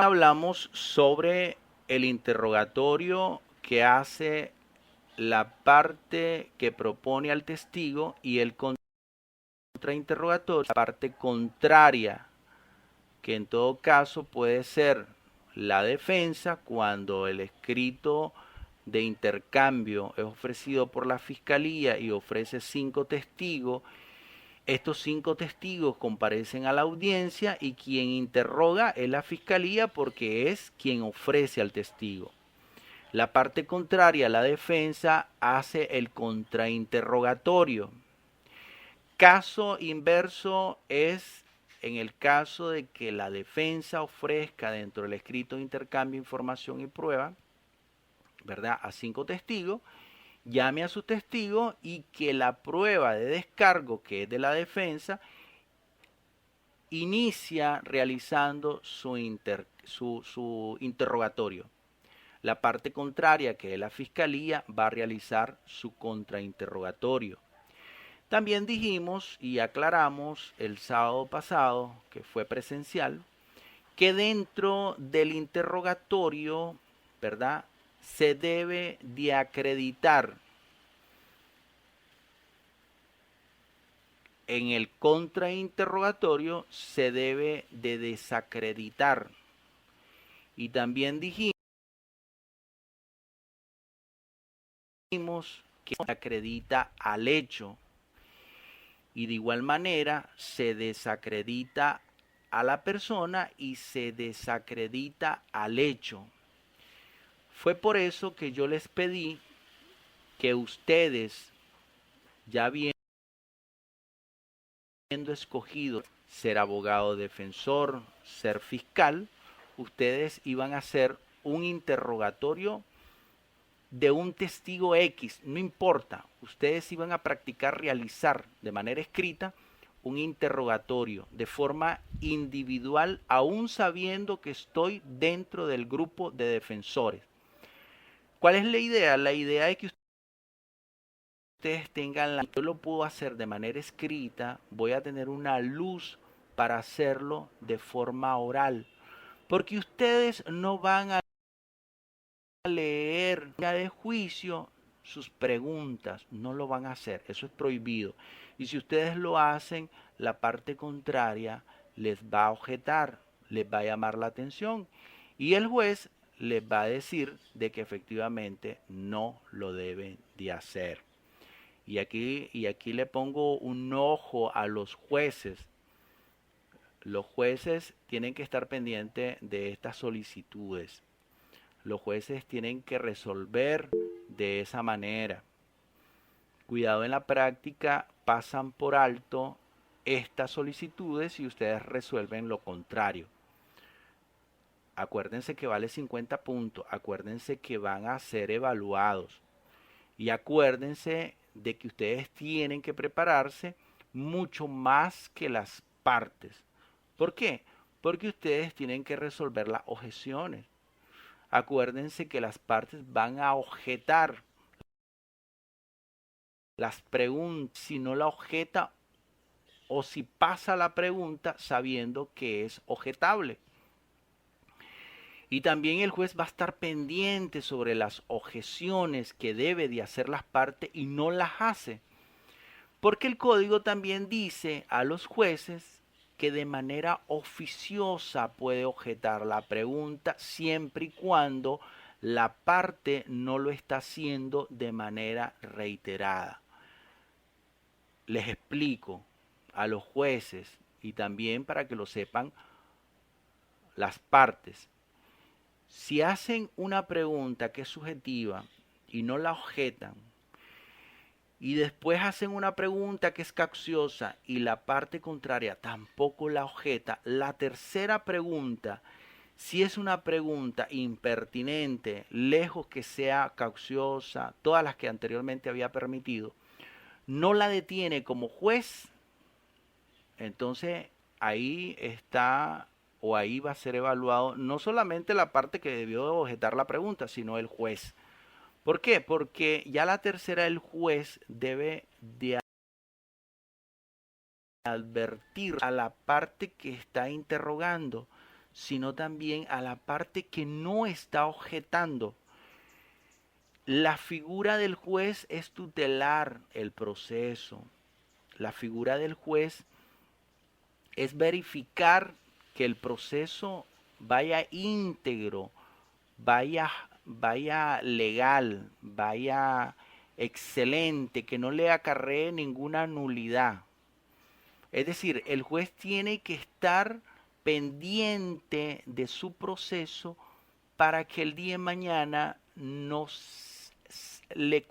hablamos sobre el interrogatorio que hace la parte que propone al testigo y el contrainterrogatorio, la parte contraria, que en todo caso puede ser la defensa cuando el escrito de intercambio es ofrecido por la fiscalía y ofrece 5 testigos. Estos 5 testigos comparecen a la audiencia y quien interroga es la fiscalía porque es quien ofrece al testigo. La parte contraria, la defensa, hace el contrainterrogatorio. Caso inverso es en el caso de que la defensa ofrezca dentro del escrito de intercambio información y prueba, ¿verdad?, a 5 testigos, llame a su testigo y que la prueba de descargo, que es de la defensa, inicia realizando su interrogatorio. La parte contraria, que es la fiscalía, va a realizar su contrainterrogatorio. También dijimos y aclaramos el sábado pasado, que fue presencial, que dentro del interrogatorio, ¿verdad?, se debe de acreditar. En el contrainterrogatorio se debe de desacreditar. Y también dijimos que se acredita al hecho. Y de igual manera se desacredita a la persona y se desacredita al hecho. Fue por eso que yo les pedí que ustedes, ya habiendo escogido ser abogado defensor, ser fiscal, ustedes iban a hacer un interrogatorio de un testigo X, no importa, ustedes iban a practicar realizar de manera escrita un interrogatorio de forma individual, aún sabiendo que estoy dentro del grupo de defensores. ¿Cuál es la idea? La idea es que ustedes tengan yo lo puedo hacer de manera escrita, voy a tener una luz para hacerlo de forma oral, porque ustedes no van a leer ya de juicio sus preguntas, no lo van a hacer, eso es prohibido. Y si ustedes lo hacen, la parte contraria les va a objetar, les va a llamar la atención y el juez les va a decir de que efectivamente no lo deben de hacer. Y aquí le pongo un ojo a los jueces. Los jueces tienen que estar pendientes de estas solicitudes. Los jueces tienen que resolver de esa manera. Cuidado, en la práctica pasan por alto estas solicitudes y ustedes resuelven lo contrario. Acuérdense que vale 50 puntos, acuérdense que van a ser evaluados y acuérdense de que ustedes tienen que prepararse mucho más que las partes. ¿Por qué? Porque ustedes tienen que resolver las objeciones. Acuérdense que las partes van a objetar las preguntas, si no la objeta o si pasa la pregunta sabiendo que es objetable. Y también el juez va a estar pendiente sobre las objeciones que debe de hacer las partes y no las hace. Porque el código también dice a los jueces que de manera oficiosa puede objetar la pregunta siempre y cuando la parte no lo está haciendo de manera reiterada. Les explico a los jueces y también para que lo sepan las partes. Si hacen una pregunta que es subjetiva y no la objetan, y después hacen una pregunta que es capciosa y la parte contraria tampoco la objeta, la tercera pregunta, si es una pregunta impertinente, lejos que sea capciosa, todas las que anteriormente había permitido, no la detiene como juez, entonces ahí está o ahí va a ser evaluado no solamente la parte que debió objetar la pregunta, sino el juez. ¿Por qué? Porque ya la tercera, el juez debe de advertir a la parte que está interrogando sino también a la parte que no está objetando. La figura del juez es tutelar el proceso. La figura del juez es verificar que el proceso vaya íntegro, vaya legal, vaya excelente, que no le acarree ninguna nulidad. Es decir, el juez tiene que estar pendiente de su proceso para que el día de mañana no le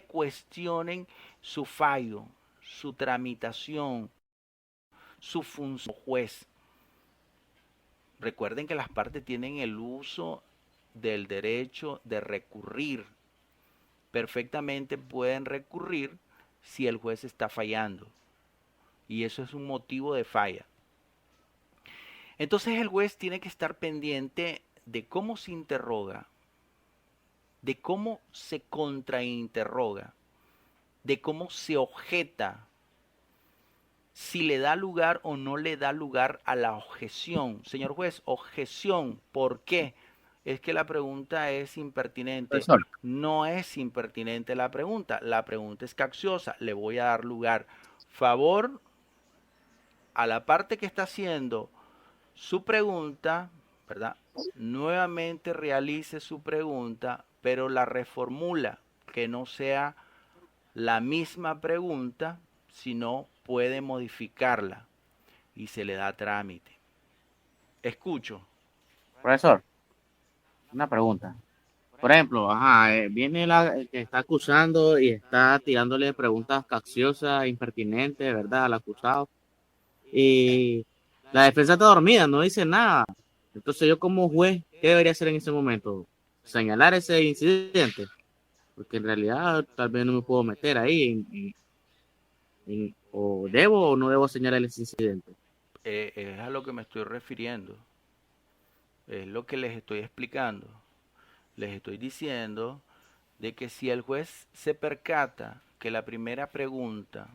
cuestionen su fallo, su tramitación, su función juez. Recuerden que las partes tienen el uso del derecho de recurrir. Perfectamente pueden recurrir si el juez está fallando. Y eso es un motivo de falla. Entonces el juez tiene que estar pendiente de cómo se interroga, de cómo se contrainterroga, de cómo se objeta, si le da lugar o no le da lugar a la objeción. Señor juez, objeción, ¿por qué? Es que la pregunta es impertinente. Profesor, No es impertinente la pregunta es capciosa, le voy a dar lugar. Favor a la parte que está haciendo su pregunta, ¿verdad? Nuevamente realice su pregunta, pero la reformula, que no sea la misma pregunta, sino puede modificarla y se le da trámite. Escucho. profesor, una pregunta. Por ejemplo, ajá, viene el que está acusando y está tirándole preguntas capciosas, impertinentes, ¿verdad? Al acusado. Y la defensa está dormida, no dice nada. Entonces yo como juez, ¿qué debería hacer en ese momento? Señalar ese incidente. Porque en realidad tal vez no me puedo meter ahí o debo o no debo señalar ese incidente. Es a lo que me estoy refiriendo. Es lo que les estoy explicando. Les estoy diciendo de que si el juez se percata que la primera pregunta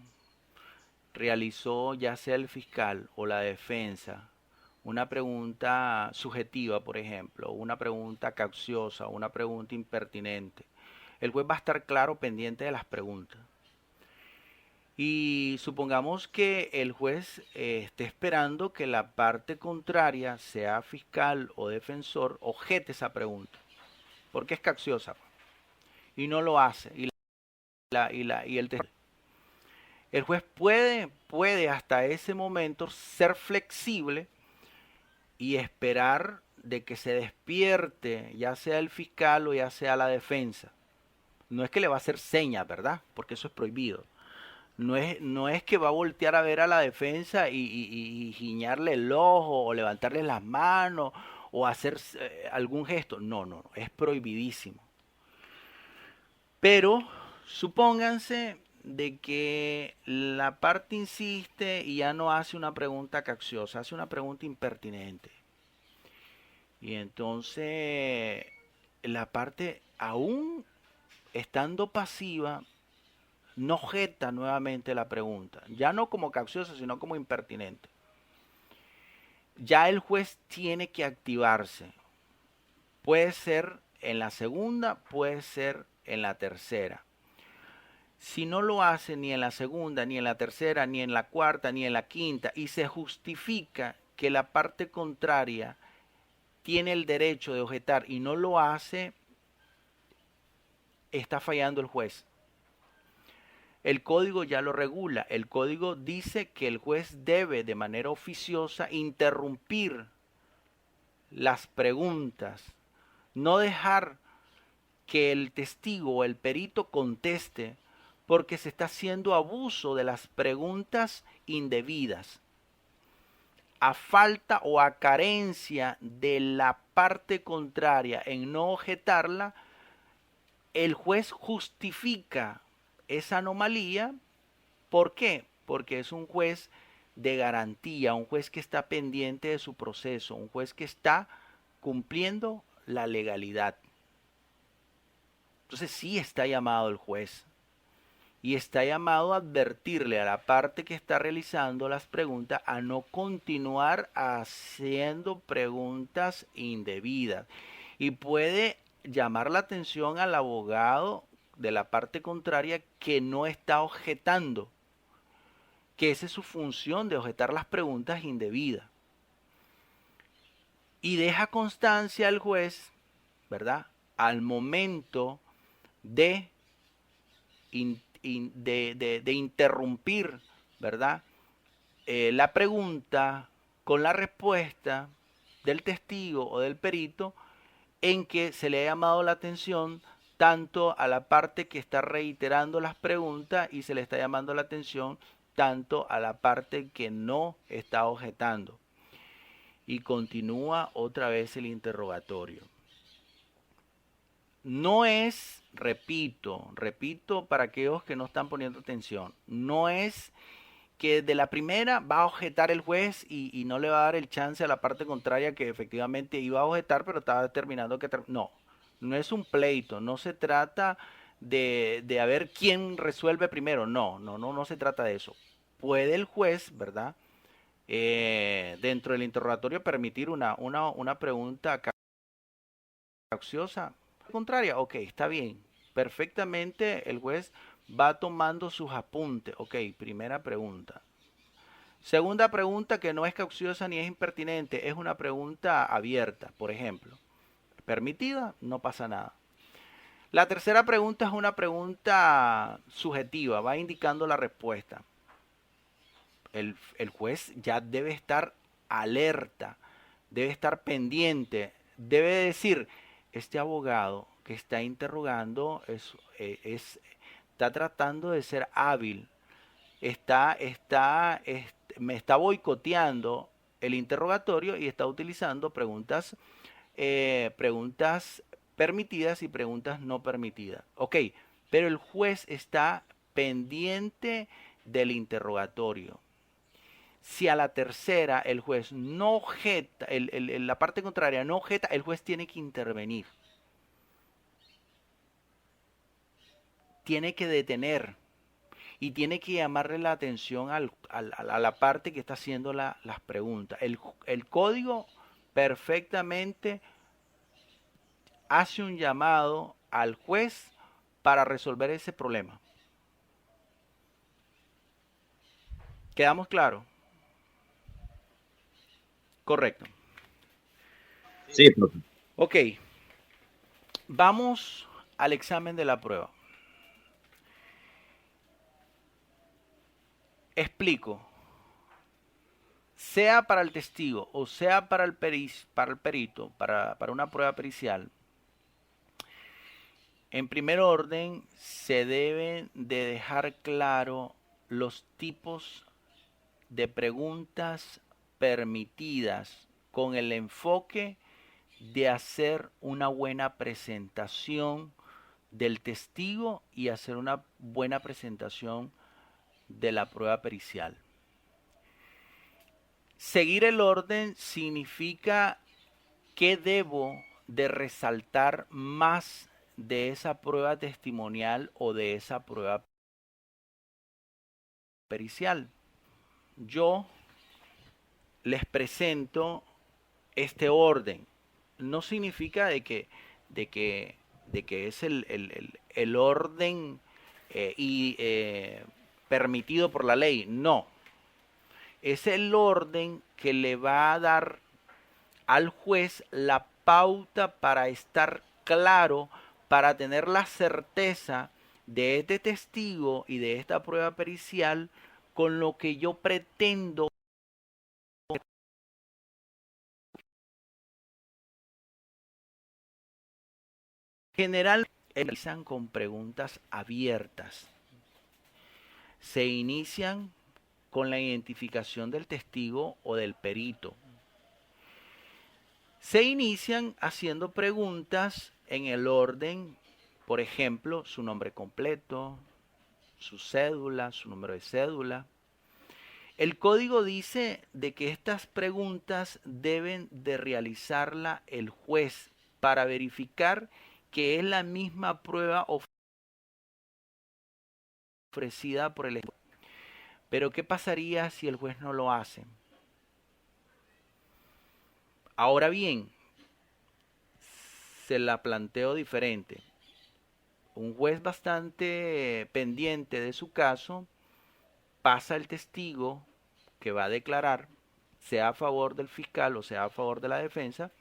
realizó ya sea el fiscal o la defensa una pregunta subjetiva, por ejemplo, una pregunta capciosa, una pregunta impertinente, el juez va a estar claro pendiente de las preguntas. Y supongamos que el juez esté esperando que la parte contraria, sea fiscal o defensor, objete esa pregunta, porque es capciosa y no lo hace. El juez puede hasta ese momento ser flexible y esperar de que se despierte, ya sea el fiscal o ya sea la defensa. No es que le va a hacer señas, ¿verdad? Porque eso es prohibido. No es que va a voltear a ver a la defensa y guiñarle el ojo o levantarle las manos o hacer algún gesto. No, no, es prohibidísimo. Pero supónganse de que la parte insiste y ya no hace una pregunta capciosa, hace una pregunta impertinente. Y entonces la parte, aún estando pasiva, no objeta nuevamente la pregunta. Ya no como capciosa, sino como impertinente. Ya el juez tiene que activarse. Puede ser en la segunda, puede ser en la tercera. Si no lo hace ni en la segunda, ni en la tercera, ni en la cuarta, ni en la quinta, y se justifica que la parte contraria tiene el derecho de objetar y no lo hace, está fallando el juez. El código ya lo regula. El código dice que el juez debe de manera oficiosa interrumpir las preguntas, no dejar que el testigo o el perito conteste porque se está haciendo abuso de las preguntas indebidas. A falta o a carencia de la parte contraria en no objetarla, el juez justifica esa anomalía. ¿Por qué? Porque es un juez de garantía, un juez que está pendiente de su proceso, un juez que está cumpliendo la legalidad. Entonces sí está llamado el juez. y está llamado a advertirle a la parte que está realizando las preguntas a no continuar haciendo preguntas indebidas. Y puede llamar la atención al abogado de la parte contraria que no está objetando, que esa es su función de objetar las preguntas indebidas. Y deja constancia al juez, ¿verdad? Al momento de, de interrumpir, ¿verdad? La pregunta con la respuesta del testigo o del perito en que se le ha llamado la atención tanto a la parte que está reiterando las preguntas y se le está llamando la atención tanto a la parte que no está objetando. Y continúa otra vez el interrogatorio. No es, repito para aquellos que no están poniendo atención, no es que de la primera va a objetar el juez y no le va a dar el chance a la parte contraria que efectivamente iba a objetar, pero estaba determinando que... No, no es un pleito, no se trata de a ver quién resuelve primero, no se trata de eso. Puede el juez, ¿verdad? Dentro del interrogatorio permitir una pregunta capciosa. Contraria, ok, está bien. Perfectamente el juez va tomando sus apuntes. Ok, primera pregunta. Segunda pregunta que no es capciosa ni es impertinente, es una pregunta abierta, por ejemplo. Permitida, no pasa nada. La tercera pregunta es una pregunta subjetiva, va indicando la respuesta. El juez ya debe estar alerta, debe estar pendiente, debe decir, este abogado que está interrogando está tratando de ser hábil, me está boicoteando el interrogatorio y está utilizando preguntas permitidas y preguntas no permitidas. Ok, pero el juez está pendiente del interrogatorio. Si a la tercera el juez no objeta, la parte contraria no objeta, el juez tiene que intervenir. Tiene que detener y tiene que llamarle la atención a la parte que está haciendo las preguntas. El código perfectamente hace un llamado al juez para resolver ese problema. ¿Quedamos claros? Correcto. Sí, profe. Ok, vamos al examen de la prueba. Explico. Sea para el testigo o sea para el perito, para una prueba pericial, en primer orden se deben de dejar claro los tipos de preguntas permitidas con el enfoque de hacer una buena presentación del testigo y hacer una buena presentación de la prueba pericial. Seguir el orden significa que debo de resaltar más de esa prueba testimonial o de esa prueba pericial. Yo les presento este orden. No significa de que es el orden permitido por la ley. No. Es el orden que le va a dar al juez la pauta para estar claro, para tener la certeza de este testigo y de esta prueba pericial con lo que yo pretendo. Generalmente inician con preguntas abiertas. Se inician con la identificación del testigo o del perito. Se inician haciendo preguntas en el orden, por ejemplo, su nombre completo, su cédula, su número de cédula. El código dice de que estas preguntas deben de realizarla el juez para verificar que es la misma prueba ofrecida por el Estado. Pero ¿qué pasaría si el juez no lo hace? Ahora bien, se la planteo diferente. Un juez bastante pendiente de su caso pasa el testigo que va a declarar, sea a favor del fiscal o sea a favor de la defensa,